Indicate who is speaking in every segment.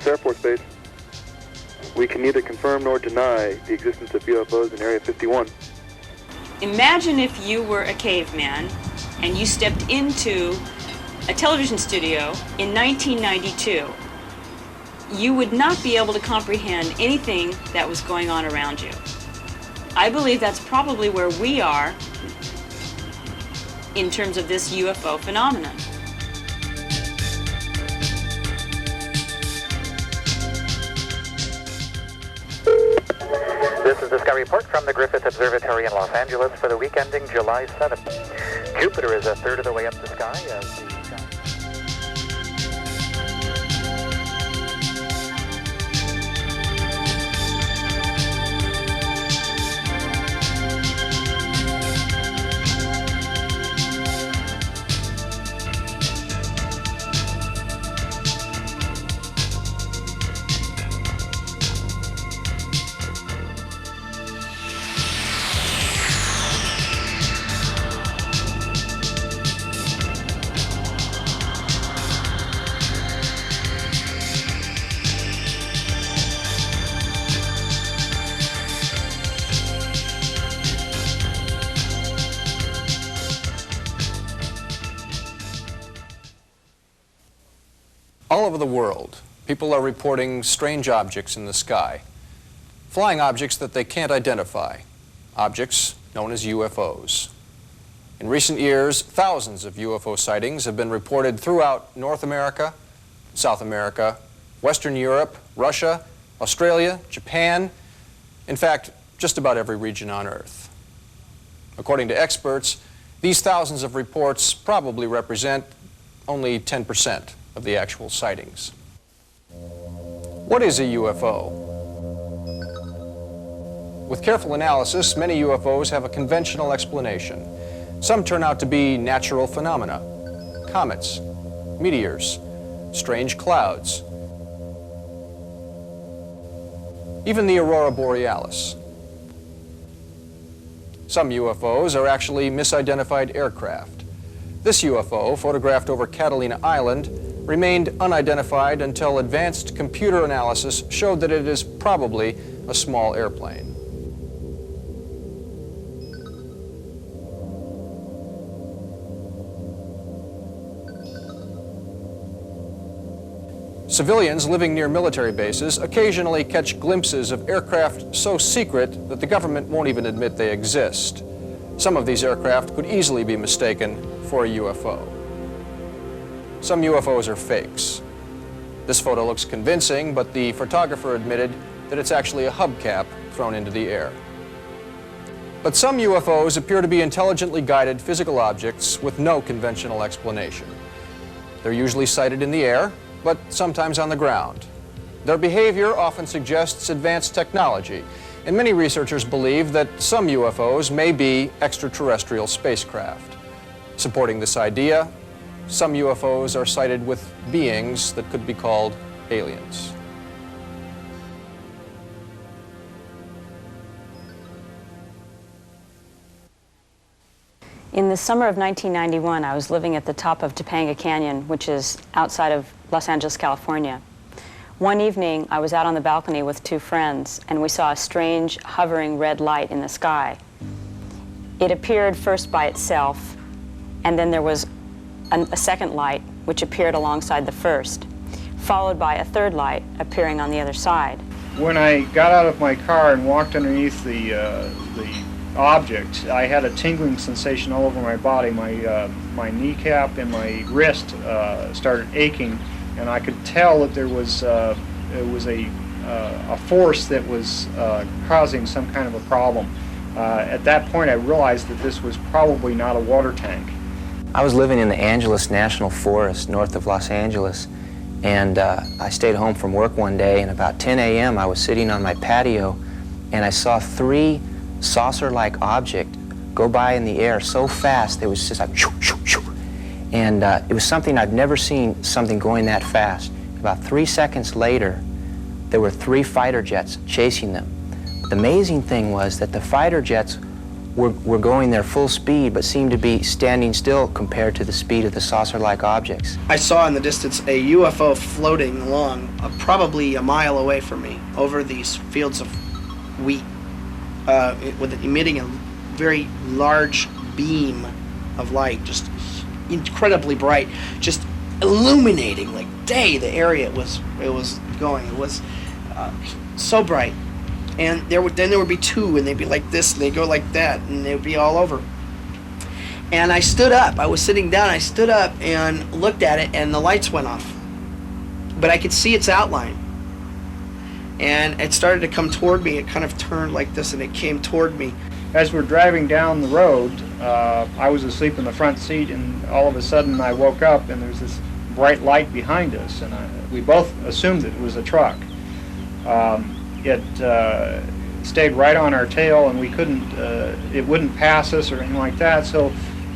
Speaker 1: Dulles Air Force Base. We can neither confirm nor deny the existence of UFOs in Area 51.
Speaker 2: Imagine if you were a caveman and you stepped into a television studio in 1992. You would not be able to comprehend anything that was going on around you. I believe that's probably where we are in terms of this UFO phenomenon.
Speaker 3: This is the Sky Report from the Griffith Observatory in Los Angeles for the week ending July 7th. Jupiter is a third of the way up the sky as the
Speaker 4: All over the world, people are reporting strange objects in the sky, flying objects that they can't identify, objects known as UFOs. In recent years, thousands of UFO sightings have been reported throughout North America, South America, Western Europe, Russia, Australia, Japan, in fact, just about every region on Earth. According to experts, these thousands of reports probably represent only 10% of the actual sightings. What is a UFO? With careful analysis, many UFOs have a conventional explanation. Some turn out to be natural phenomena, comets, meteors, strange clouds, even the aurora borealis. Some UFOs are actually misidentified aircraft. This UFO, photographed over Catalina Island, remained unidentified until advanced computer analysis showed that it is probably a small airplane. Civilians living near military bases occasionally catch glimpses of aircraft so secret that the government won't even admit they exist. Some of these aircraft could easily be mistaken for a UFO. Some UFOs are fakes. This photo looks convincing, but the photographer admitted that it's actually a hubcap thrown into the air. But some UFOs appear to be intelligently guided physical objects with no conventional explanation. They're usually sighted in the air, but sometimes on the ground. Their behavior often suggests advanced technology, and many researchers believe that some UFOs may be extraterrestrial spacecraft. Supporting this idea, some UFOs are sighted with beings that could be called aliens.
Speaker 2: In the summer of 1991, I was living at the top of Topanga Canyon, which is outside of Los Angeles, California. One evening, I was out on the balcony with two friends, and we saw a strange, hovering red light in the sky. It appeared first by itself, and then there was a second light, which appeared alongside the first, followed by a third light appearing on the other side.
Speaker 5: When I got out of my car and walked underneath the object, I had a tingling sensation all over my body. My kneecap and my wrist started aching, and I could tell that there was a force that was causing some kind of a problem. At that point, I realized that this was probably not a water tank.
Speaker 6: I was living in the Angeles National Forest north of Los Angeles, and I stayed home from work one day, and about 10 a.m. I was sitting on my patio, and I saw three saucer-like objects go by in the air so fast, it was just like shoo, shoo, shoo. And it was something I'd never seen, something going that fast. About 3 seconds later, there were three fighter jets chasing them. But the amazing thing was that the fighter jets were going their full speed, but seemed to be standing still compared to the speed of the saucer-like objects.
Speaker 7: I saw in the distance a UFO floating along, probably a mile away from me, over these fields of wheat, emitting a very large beam of light, just incredibly bright, just illuminating like day the area it was going. It was so bright. And then there would be two, and they'd be like this, and they'd go like that, and they'd be all over. And I stood up. I was sitting down. I stood up and looked at it, and the lights went off. But I could see its outline. And it started to come toward me. It kind of turned like this, and it came toward me.
Speaker 5: As we're driving down the road, I was asleep in the front seat, and all of a sudden I woke up, and there's this bright light behind us, and we both assumed it was a truck. It stayed right on our tail, and we couldn't, it wouldn't pass us or anything like that, so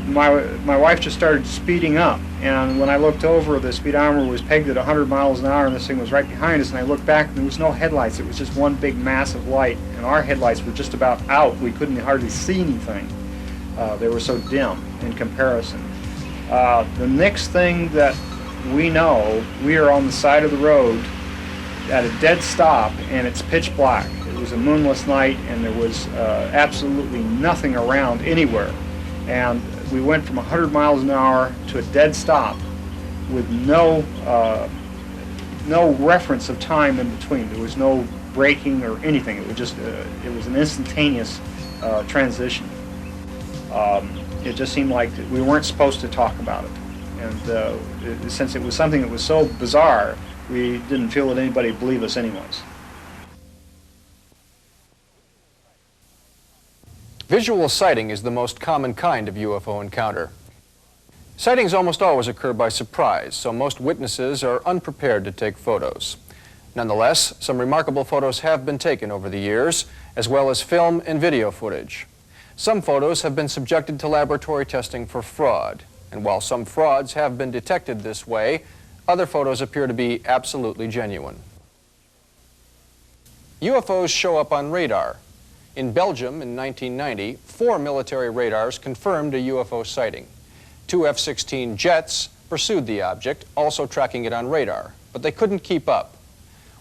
Speaker 5: my wife just started speeding up, and when I looked over, the speedometer was pegged at 100 miles an hour, and this thing was right behind us, and I looked back, and there was no headlights. It was just one big mass of light, and our headlights were just about out. We couldn't hardly see anything. They were so dim in comparison. The next thing that we know, we are on the side of the road at a dead stop, and it's pitch black. It was a moonless night, and there was absolutely nothing around anywhere. And we went from 100 miles an hour to a dead stop with no reference of time in between. There was no braking or anything. It was just it was an instantaneous transition. It just seemed like we weren't supposed to talk about it. And since it was something that was so bizarre, we didn't feel that anybody would believe us anyways.
Speaker 4: Visual sighting is the most common kind of UFO encounter. Sightings almost always occur by surprise, so most witnesses are unprepared to take photos. Nonetheless, some remarkable photos have been taken over the years, as well as film and video footage. Some photos have been subjected to laboratory testing for fraud, and while some frauds have been detected this way, other photos appear to be absolutely genuine. UFOs show up on radar. In Belgium in 1990, 4 military radars confirmed a UFO sighting. 2 F-16 jets pursued the object, also tracking it on radar, but they couldn't keep up.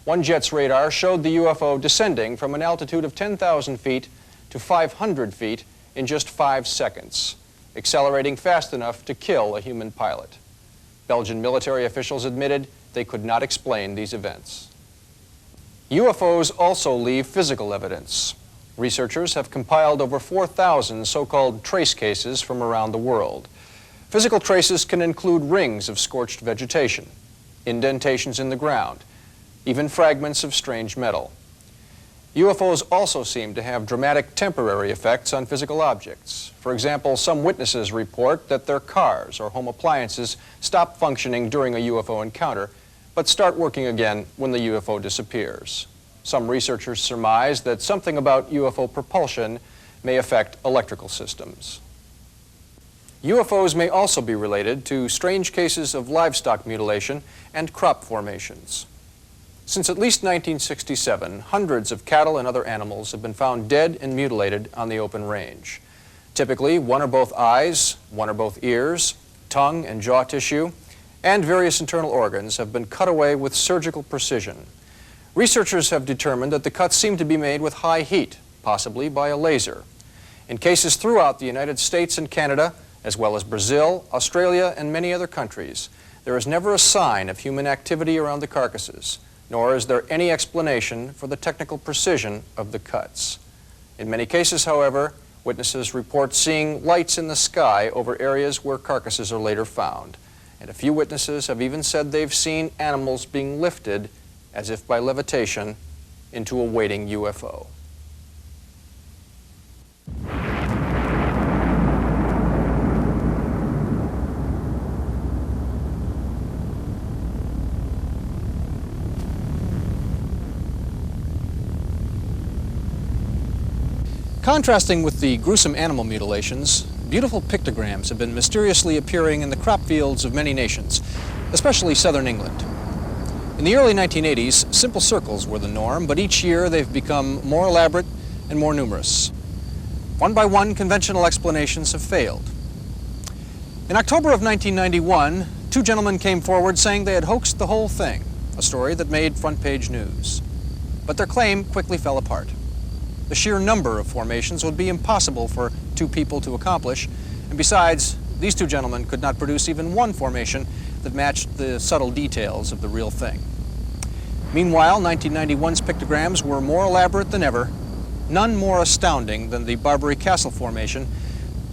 Speaker 4: One jet's radar showed the UFO descending from an altitude of 10,000 feet to 500 feet in just 5 seconds, accelerating fast enough to kill a human pilot. Belgian military officials admitted they could not explain these events. UFOs also leave physical evidence. Researchers have compiled over 4,000 so-called trace cases from around the world. Physical traces can include rings of scorched vegetation, indentations in the ground, even fragments of strange metal. UFOs also seem to have dramatic temporary effects on physical objects. For example, some witnesses report that their cars or home appliances stop functioning during a UFO encounter, but start working again when the UFO disappears. Some researchers surmise that something about UFO propulsion may affect electrical systems. UFOs may also be related to strange cases of livestock mutilation and crop formations. Since at least 1967, hundreds of cattle and other animals have been found dead and mutilated on the open range. Typically, one or both eyes, one or both ears, tongue and jaw tissue, and various internal organs have been cut away with surgical precision. Researchers have determined that the cuts seem to be made with high heat, possibly by a laser. In cases throughout the United States and Canada, as well as Brazil, Australia, and many other countries, there is never a sign of human activity around the carcasses, nor is there any explanation for the technical precision of the cuts. In many cases, however, witnesses report seeing lights in the sky over areas where carcasses are later found. And a few witnesses have even said they've seen animals being lifted, as if by levitation, into a waiting UFO. Contrasting with the gruesome animal mutilations, beautiful pictograms have been mysteriously appearing in the crop fields of many nations, especially southern England. In the early 1980s, simple circles were the norm, but each year they've become more elaborate and more numerous. One by one, conventional explanations have failed. In October of 1991, two gentlemen came forward saying they had hoaxed the whole thing, a story that made front-page news. But their claim quickly fell apart. The sheer number of formations would be impossible for two people to accomplish, and besides, these two gentlemen could not produce even one formation that matched the subtle details of the real thing. Meanwhile, 1991's pictograms were more elaborate than ever, none more astounding than the Barbary Castle formation,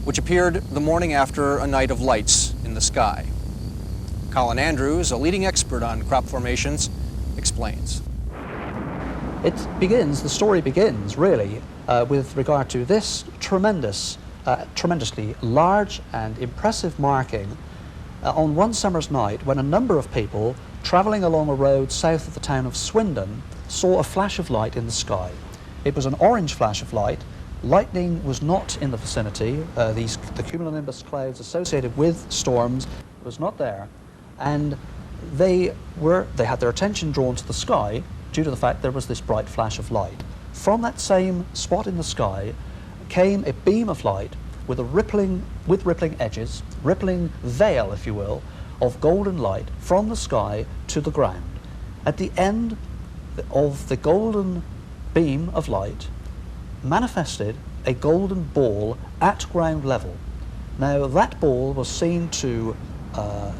Speaker 4: which appeared the morning after a night of lights in the sky. Colin Andrews, a leading expert on crop formations, explains.
Speaker 8: The story begins really with regard to this tremendously large and impressive marking on one summer's night when a number of people travelling along a road south of the town of Swindon saw a flash of light in the sky. It was an orange flash of light. Lightning was not in the vicinity. The cumulonimbus clouds associated with storms was not there, and they had their attention drawn to the sky due to the fact there was this bright flash of light. From that same spot in the sky came a beam of light with rippling edges, rippling veil, if you will, of golden light from the sky to the ground. At the end of the golden beam of light manifested a golden ball at ground level. Now that ball was seen to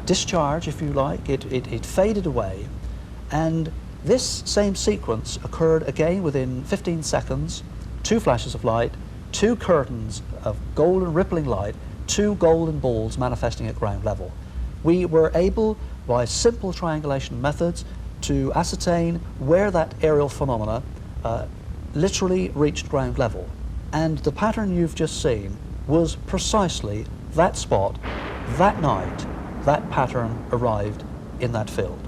Speaker 8: discharge, if you like. It faded away, and this same sequence occurred again within 15 seconds, two flashes of light, two curtains of golden rippling light, two golden balls manifesting at ground level. We were able, by simple triangulation methods, to ascertain where that aerial phenomena literally reached ground level. And the pattern you've just seen was precisely that spot, that night, that pattern arrived in that field.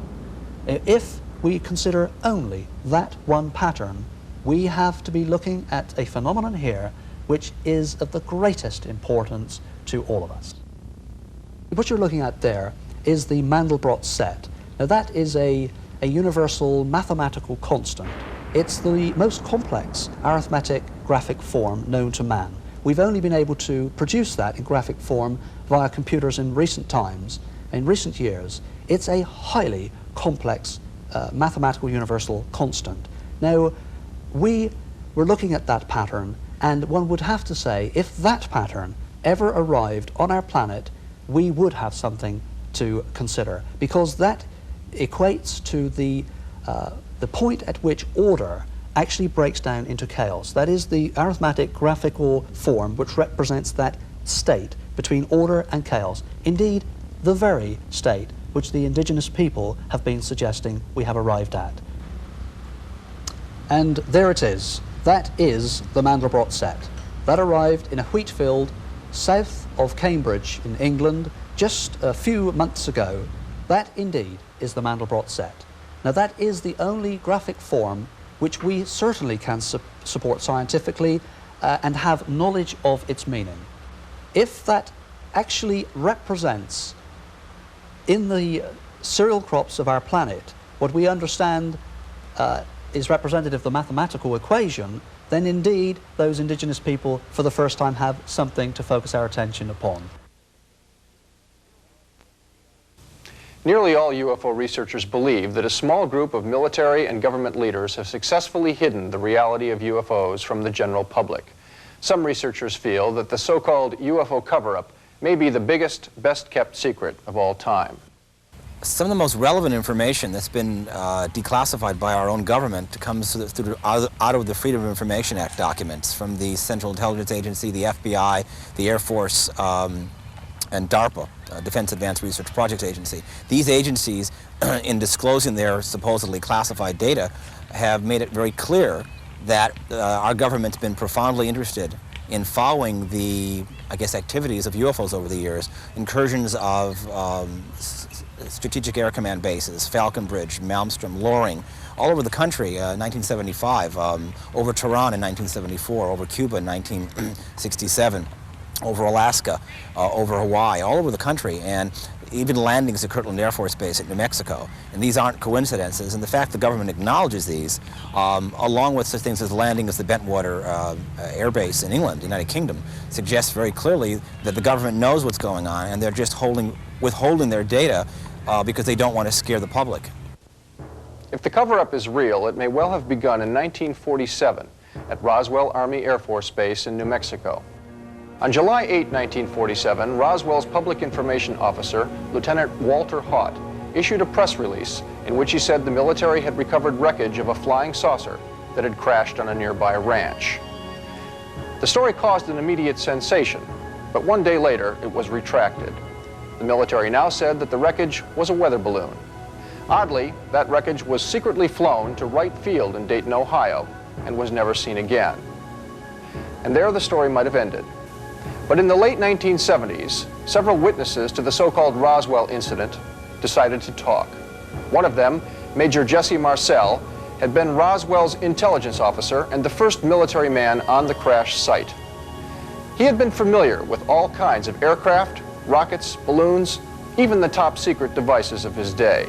Speaker 8: If we consider only that one pattern, we have to be looking at a phenomenon here which is of the greatest importance to all of us. What you're looking at there is the Mandelbrot set. Now that is a universal mathematical constant. It's the most complex arithmetic graphic form known to man. We've only been able to produce that in graphic form via computers in recent times, in recent years. It's a highly complex mathematical universal constant. Now, we were looking at that pattern, and one would have to say, if that pattern ever arrived on our planet, we would have something to consider, because that equates to the point at which order actually breaks down into chaos. That is the arithmetic graphical form which represents that state between order and chaos. Indeed, the very state which the indigenous people have been suggesting we have arrived at. And there it is. That is the Mandelbrot set. That arrived in a wheat field south of Cambridge in England just a few months ago. That indeed is the Mandelbrot set. Now that is the only graphic form which we certainly can support scientifically and have knowledge of its meaning. If that actually represents in the cereal crops of our planet what we understand is representative of the mathematical equation, then indeed those indigenous people for the first time have something to focus our attention upon.
Speaker 4: Nearly all UFO researchers believe that a small group of military and government leaders have successfully hidden the reality of UFOs from the general public. Some researchers feel that the so-called UFO cover-up may be the biggest, best-kept secret of all time.
Speaker 9: Some of the most relevant information that's been declassified by our own government comes out of the Freedom of Information Act documents from the Central Intelligence Agency, the FBI, the Air Force, and DARPA, Defense Advanced Research Projects Agency. These agencies, in disclosing their supposedly classified data, have made it very clear that our government's been profoundly interested in following the, I guess, activities of UFOs over the years, incursions of Strategic Air Command bases, Falcon Bridge, Malmstrom, Loring, all over the country, 1975, over Tehran in 1974, over Cuba in 1967. over Alaska, over Hawaii, all over the country, and even landings at Kirtland Air Force Base at New Mexico. And these aren't coincidences, and the fact the government acknowledges these, along with such things as landing as the Bentwater Air Base in England, United Kingdom, suggests very clearly that the government knows what's going on, and they're just withholding their data because they don't want to scare the public.
Speaker 4: If the cover-up is real, it may well have begun in 1947 at Roswell Army Air Force Base in New Mexico. On July 8, 1947, Roswell's public information officer, Lieutenant Walter Haut, issued a press release in which he said the military had recovered wreckage of a flying saucer that had crashed on a nearby ranch. The story caused an immediate sensation, but one day later it was retracted. The military now said that the wreckage was a weather balloon. Oddly, that wreckage was secretly flown to Wright Field in Dayton, Ohio, and was never seen again. And there the story might have ended. But in the late 1970s, several witnesses to the so-called Roswell incident decided to talk. One of them, Major Jesse Marcel, had been Roswell's intelligence officer and the first military man on the crash site. He had been familiar with all kinds of aircraft, rockets, balloons, even the top-secret devices of his day.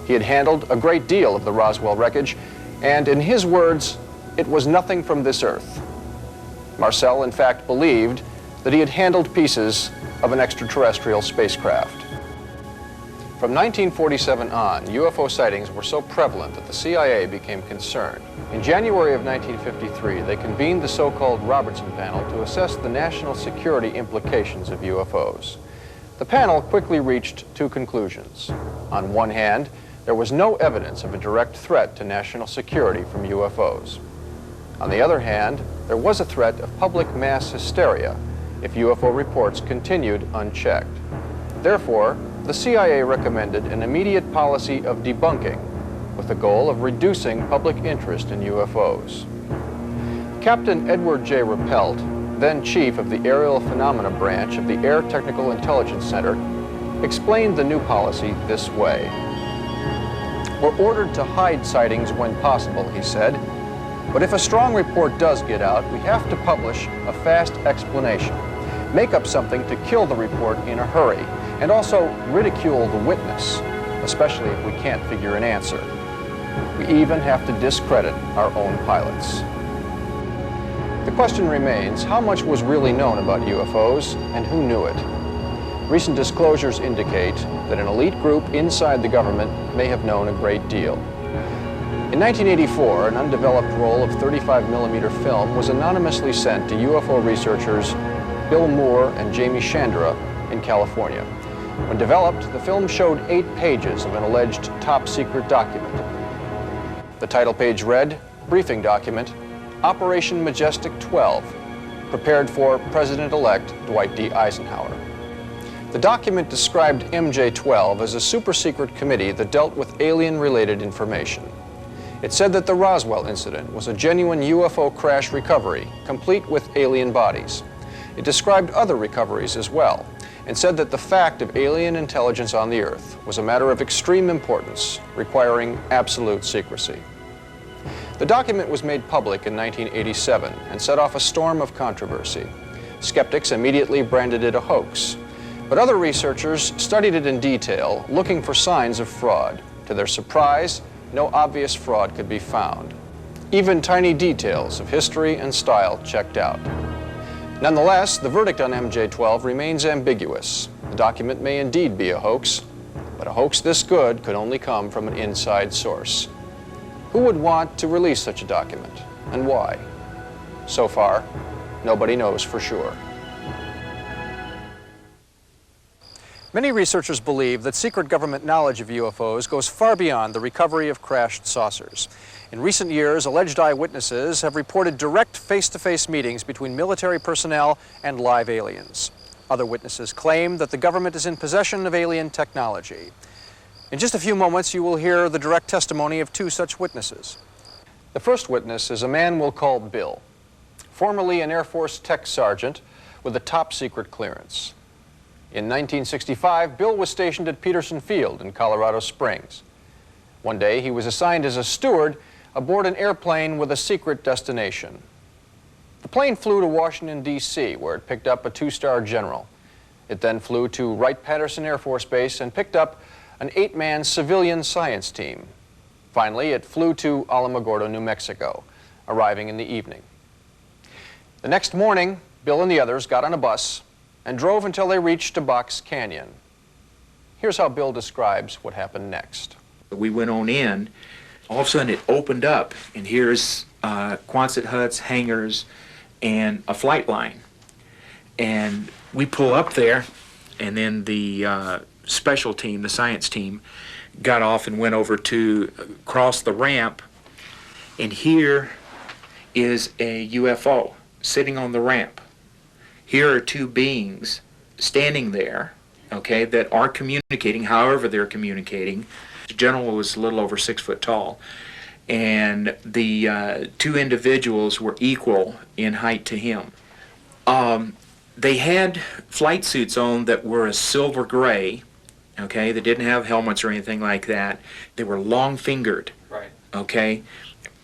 Speaker 4: He had handled a great deal of the Roswell wreckage, and in his words, it was nothing from this earth. Marcel, in fact, believed that he had handled pieces of an extraterrestrial spacecraft. From 1947 on, UFO sightings were so prevalent that the CIA became concerned. In January of 1953, they convened the so-called Robertson Panel to assess the national security implications of UFOs. The panel quickly reached two conclusions. On one hand, there was no evidence of a direct threat to national security from UFOs. On the other hand, there was a threat of public mass hysteria if UFO reports continued unchecked. Therefore, the CIA recommended an immediate policy of debunking with the goal of reducing public interest in UFOs. Captain Edward J. Rappelt, then chief of the Aerial Phenomena Branch of the Air Technical Intelligence Center, explained the new policy this way. "We're ordered to hide sightings when possible," he said. "But if a strong report does get out, we have to publish a fast explanation, make up something to kill the report in a hurry, and also ridicule the witness, especially if we can't figure an answer. We even have to discredit our own pilots." The question remains, how much was really known about UFOs and who knew it? Recent disclosures indicate that an elite group inside the government may have known a great deal. In 1984, an undeveloped roll of 35mm film was anonymously sent to UFO researchers Bill Moore and Jamie Chandra in California. When developed, the film showed 8 pages of an alleged top-secret document. The title page read, "Briefing Document, Operation Majestic 12, prepared for President-elect Dwight D. Eisenhower." The document described MJ-12 as a super-secret committee that dealt with alien-related information. It said that the Roswell incident was a genuine UFO crash recovery, complete with alien bodies. It described other recoveries as well, and said that the fact of alien intelligence on the Earth was a matter of extreme importance, requiring absolute secrecy. The document was made public in 1987 and set off a storm of controversy. Skeptics immediately branded it a hoax, but other researchers studied it in detail, looking for signs of fraud. To their surprise, no obvious fraud could be found. Even tiny details of history and style checked out. Nonetheless, the verdict on MJ-12 remains ambiguous. The document may indeed be a hoax, but a hoax this good could only come from an inside source. Who would want to release such a document, and why? So far, nobody knows for sure. Many researchers believe that secret government knowledge of UFOs goes far beyond the recovery of crashed saucers. In recent years, alleged eyewitnesses have reported direct face-to-face meetings between military personnel and live aliens. Other witnesses claim that the government is in possession of alien technology. In just a few moments, you will hear the direct testimony of 2 such witnesses. The first witness is a man we'll call Bill, formerly an Air Force tech sergeant with a top-secret clearance. In 1965, Bill was stationed at Peterson Field in Colorado Springs. One day, he was assigned as a steward aboard an airplane with a secret destination. The The plane flew to Washington, D.C., where it picked up a two-star general. It then flew to Wright-Patterson Air Force Base and picked up an 8-man civilian science team. Finally, it flew to Alamogordo, New Mexico, arriving in the evening. The next morning, Bill and the others got on a bus and drove until they reached a box canyon. Here's how Bill describes what happened next.
Speaker 10: We went on in. All of a sudden, it opened up, and here's Quonset huts, hangars, and a flight line. And we pull up there, and then the special team, the science team, got off and went over to cross the ramp, and here is a UFO sitting on the ramp. Here are two beings standing there, okay, that are communicating, however they're communicating. The general was a little over 6 foot tall, and the two individuals were equal in height to him. They had flight suits on that were a silver gray, okay, they didn't have helmets or anything like that. They were long-fingered,
Speaker 4: Right.
Speaker 10: okay,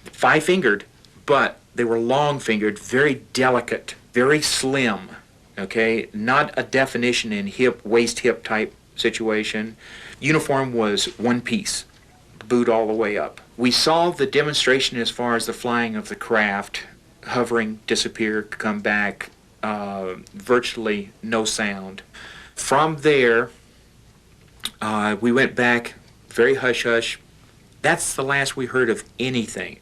Speaker 10: 5-fingered, but they were long-fingered, very delicate, very slim, okay, not a definition in hip, waist-hip type situation. Uniform was one piece, boot all the way up. We saw the demonstration as far as the flying of the craft, hovering, disappear, come back, virtually no sound. From there, we went back, very hush-hush. That's the last we heard of anything.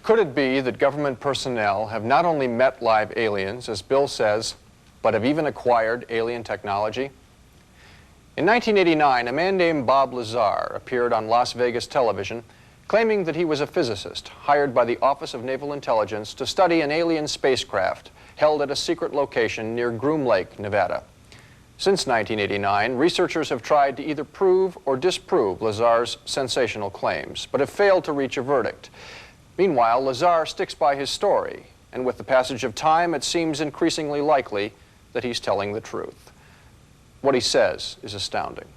Speaker 4: Could it be that government personnel have not only met live aliens, as Bill says, but have even acquired alien technology? In 1989, a man named Bob Lazar appeared on Las Vegas television claiming that he was a physicist hired by the Office of Naval Intelligence to study an alien spacecraft held at a secret location near Groom Lake, Nevada. Since 1989, researchers have tried to either prove or disprove Lazar's sensational claims, but have failed to reach a verdict. Meanwhile, Lazar sticks by his story, and with the passage of time, it seems increasingly likely that he's telling the truth. What he says is astounding.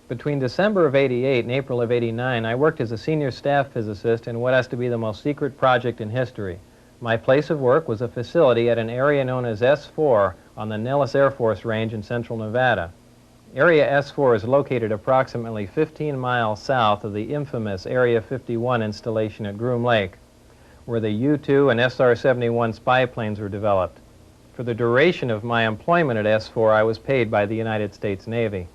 Speaker 11: Between December of '88 and April of '89, I worked as a senior staff physicist in what has to be the most secret project in history. My place of work was a facility at an area known as S4 on the Nellis Air Force Range in central Nevada. Area S4 is located approximately 15 miles south of the infamous Area 51 installation at Groom Lake, where the U-2 and SR-71 spy planes were developed. For the duration of my employment at S4, I was paid by the United States Navy.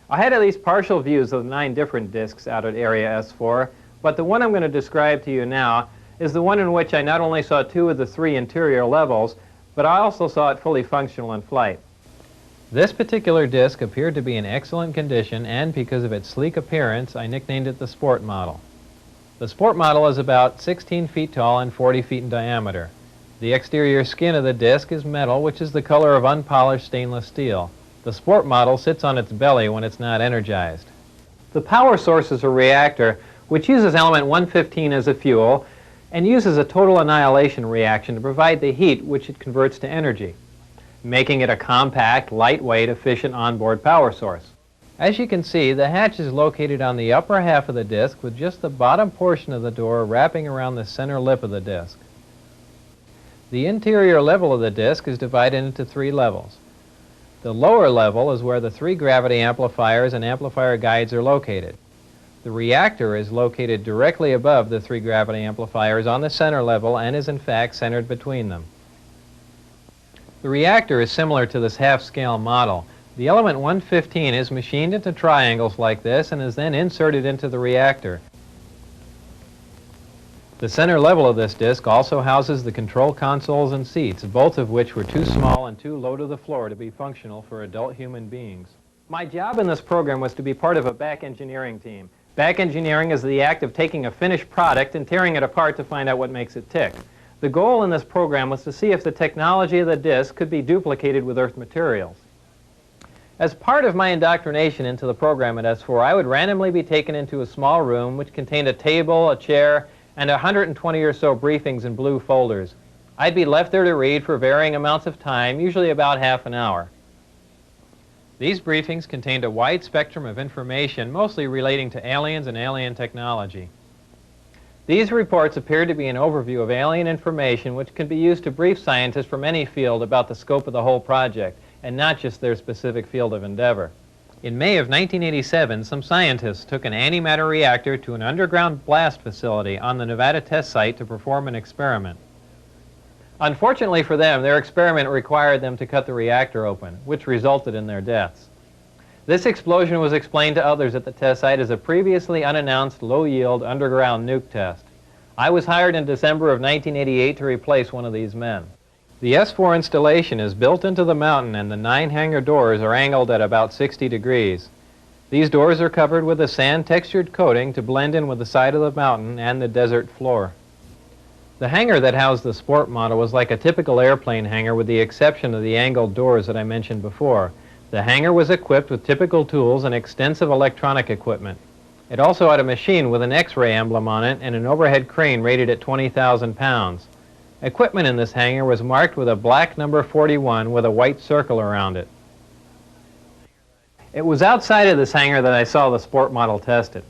Speaker 11: I had at least partial views of the 9 different discs out at Area S4, but the one I'm going to describe to you now is the one in which I not only saw 2 of the 3 interior levels, but I also saw it fully functional in flight. This particular disc appeared to be in excellent condition, and because of its sleek appearance, I nicknamed it the Sport Model. The Sport Model is about 16 feet tall and 40 feet in diameter. The exterior skin of the disc is metal, which is the color of unpolished stainless steel. The Sport Model sits on its belly when it's not energized. The power source is a reactor, which uses element 115 as a fuel, and uses a total annihilation reaction to provide the heat which it converts to energy, making it a compact, lightweight, efficient onboard power source. As you can see, the hatch is located on the upper half of the disc with just the bottom portion of the door wrapping around the center lip of the disc. The interior level of the disc is divided into 3 levels. The lower level is where the 3 gravity amplifiers and amplifier guides are located. The reactor is located directly above the 3 gravity amplifiers on the center level and is in fact centered between them. The reactor is similar to this half-scale model. The element 115 is machined into triangles like this and is then inserted into the reactor. The center level of this disc also houses the control consoles and seats, both of which were too small and too low to the floor to be functional for adult human beings. My job in this program was to be part of a back engineering team. Back engineering is the act of taking a finished product and tearing it apart to find out what makes it tick. The goal in this program was to see if the technology of the disc could be duplicated with Earth materials. As part of my indoctrination into the program at S4, I would randomly be taken into a small room which contained a table, a chair, and 120 or so briefings in blue folders. I'd be left there to read for varying amounts of time, usually about half an hour. These briefings contained a wide spectrum of information, mostly relating to aliens and alien technology. These reports appear to be an overview of alien information which can be used to brief scientists from any field about the scope of the whole project, and not just their specific field of endeavor. In May of 1987, some scientists took an antimatter reactor to an underground blast facility on the Nevada test site to perform an experiment. Unfortunately for them, their experiment required them to cut the reactor open, which resulted in their deaths. This explosion was explained to others at the test site as a previously unannounced low-yield underground nuke test. I was hired in December of 1988 to replace one of these men. The S4 installation is built into the mountain, and the 9 hangar doors are angled at about 60 degrees. These doors are covered with a sand-textured coating to blend in with the side of the mountain and the desert floor. The hangar that housed the sport model was like a typical airplane hangar with the exception of the angled doors that I mentioned before. The hangar was equipped with typical tools and extensive electronic equipment. It also had a machine with an X-ray emblem on it and an overhead crane rated at 20,000 pounds. Equipment in this hangar was marked with a black number 41 with a white circle around it. It was outside of this hangar that I saw the sport model tested.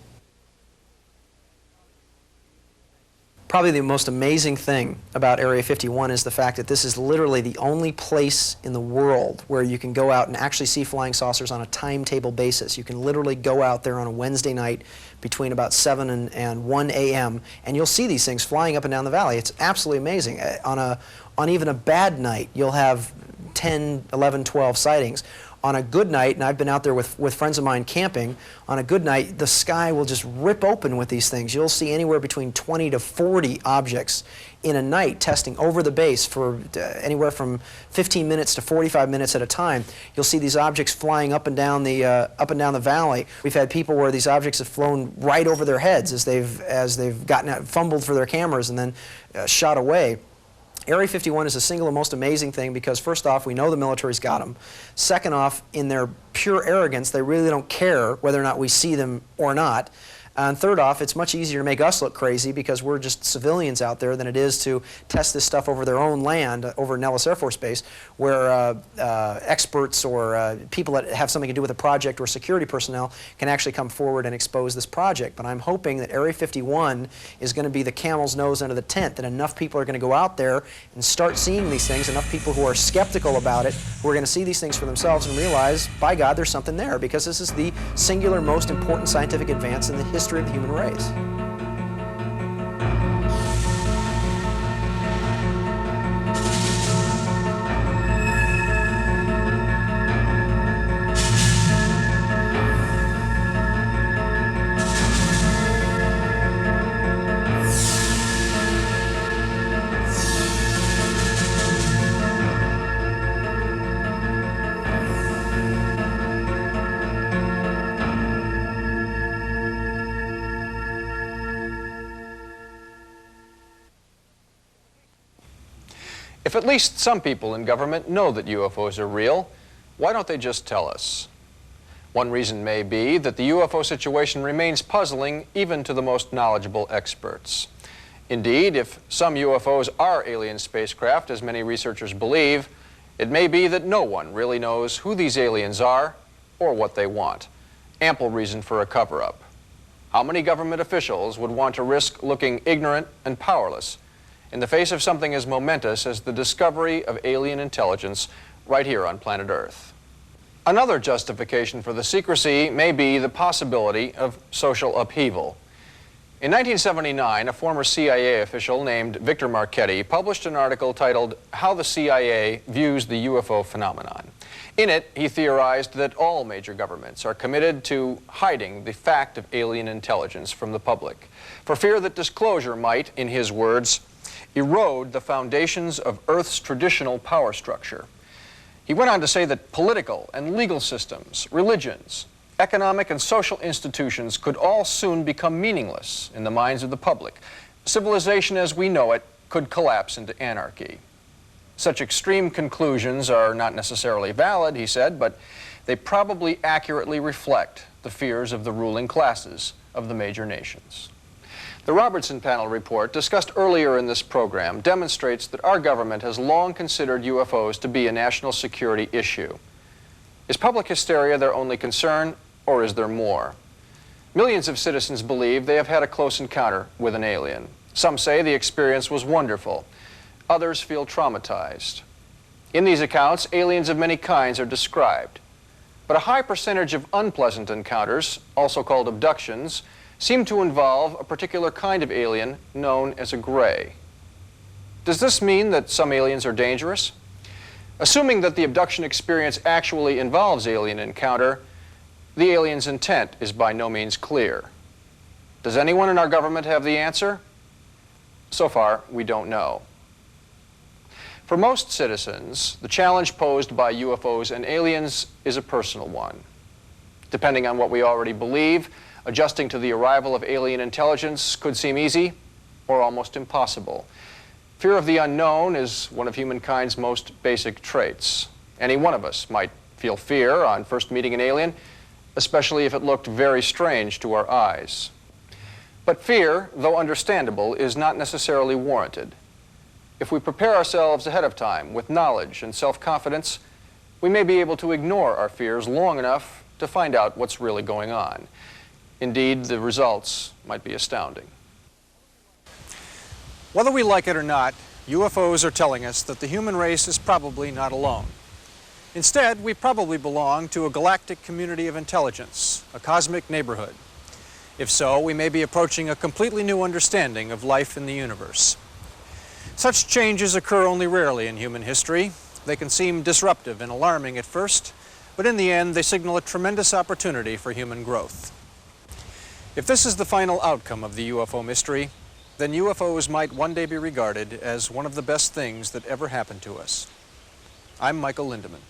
Speaker 7: Probably the most amazing thing about Area 51 is the fact that this is literally the only place in the world where you can go out and actually see flying saucers on a timetable basis. You can literally go out there on a Wednesday night between about 7 and 1 a.m. and you'll see these things flying up and down the valley. It's absolutely amazing. On even a bad night, you'll have 10, 11, 12 sightings. On a good night, and I've been out there with friends of mine camping, on a good night, the sky will just rip open with these things. You'll see anywhere between 20 to 40 objects in a night testing over the base for anywhere from 15 minutes to 45 minutes at a time. You'll see these objects flying up and down the valley. We've had people where these objects have flown right over their heads as they've gotten out, fumbled for their cameras and then shot away. Area 51 is the single most amazing thing because, first off, we know the military's got them. Second off, in their pure arrogance, they really don't care whether or not we see them or not. And third off, it's much easier to make us look crazy because we're just civilians out there than it is to test this stuff over their own land, over Nellis Air Force Base, where experts or people that have something to do with a project or security personnel can actually come forward and expose this project. But I'm hoping that Area 51 is going to be the camel's nose under the tent, that enough people are going to go out there and start seeing these things, enough people who are skeptical about it, who are going to see these things for themselves and realize, by God, there's something there, because this is the singular most important scientific advance in the history of the human race.
Speaker 4: If at least some people in government know that UFOs are real, why don't they just tell us? One reason may be that the UFO situation remains puzzling even to the most knowledgeable experts. Indeed, if some UFOs are alien spacecraft, as many researchers believe, it may be that no one really knows who these aliens are or what they want. Ample reason for a cover-up. How many government officials would want to risk looking ignorant and powerless in the face of something as momentous as the discovery of alien intelligence right here on planet Earth? Another justification for the secrecy may be the possibility of social upheaval. In 1979, a former CIA official named Victor Marchetti published an article titled "How the CIA Views the UFO Phenomenon." In it, he theorized that all major governments are committed to hiding the fact of alien intelligence from the public, for fear that disclosure might, in his words, erode the foundations of Earth's traditional power structure. He went on to say that political and legal systems, religions, economic and social institutions could all soon become meaningless in the minds of the public. Civilization as we know it could collapse into anarchy. Such extreme conclusions are not necessarily valid, he said, but they probably accurately reflect the fears of the ruling classes of the major nations. The Robertson Panel report, discussed earlier in this program, demonstrates that our government has long considered UFOs to be a national security issue. Is public hysteria their only concern, or is there more? Millions of citizens believe they have had a close encounter with an alien. Some say the experience was wonderful. Others feel traumatized. In these accounts, aliens of many kinds are described. But a high percentage of unpleasant encounters, also called abductions, seem to involve a particular kind of alien known as a gray. Does this mean that some aliens are dangerous? Assuming that the abduction experience actually involves alien encounter, the alien's intent is by no means clear. Does anyone in our government have the answer? So far, we don't know. For most citizens, the challenge posed by UFOs and aliens is a personal one. Depending on what we already believe, adjusting to the arrival of alien intelligence could seem easy or almost impossible. Fear of the unknown is one of humankind's most basic traits. Any one of us might feel fear on first meeting an alien, especially if it looked very strange to our eyes. But fear, though understandable, is not necessarily warranted. If we prepare ourselves ahead of time with knowledge and self-confidence, we may be able to ignore our fears long enough to find out what's really going on. Indeed, the results might be astounding. Whether we like it or not, UFOs are telling us that the human race is probably not alone. Instead, we probably belong to a galactic community of intelligence, a cosmic neighborhood. If so, we may be approaching a completely new understanding of life in the universe. Such changes occur only rarely in human history. They can seem disruptive and alarming at first, but in the end, they signal a tremendous opportunity for human growth. If this is the final outcome of the UFO mystery, then UFOs might one day be regarded as one of the best things that ever happened to us. I'm Michael Lindemann.